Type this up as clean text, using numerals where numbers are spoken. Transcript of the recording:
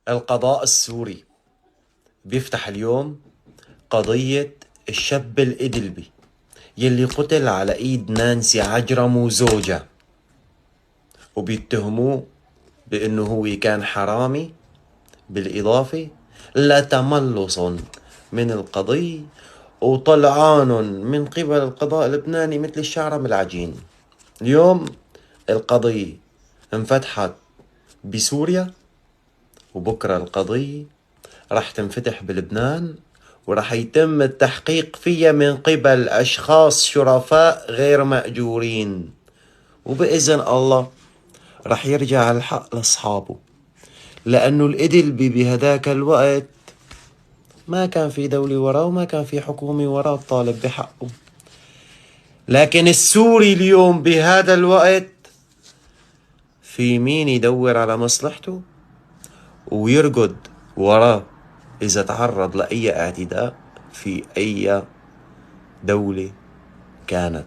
القضاء السوري بيفتح اليوم قضية الشاب الإدلبي يلي قتل على إيد نانسي عجرم وزوجة، وبيتهموه بأنه هو كان حرامي، بالإضافة لتملص من القضية وطلعان من قبل القضاء اللبناني مثل الشعرة من العجين. اليوم القضية انفتحت بسوريا، وبكرة القضية رح تنفتح بلبنان، ورح يتم التحقيق فيها من قبل أشخاص شرفاء غير مأجورين، وبإذن الله رح يرجع الحق لأصحابه، لأنه الإدلبي بهداك الوقت ما كان في دولة وراه وما كان في حكومة وراه تطالب بحقه. لكن السوري اليوم بهذا الوقت في مين يدور على مصلحته ويرقد وراه إذا تعرض لأي اعتداء في أي دولة كانت.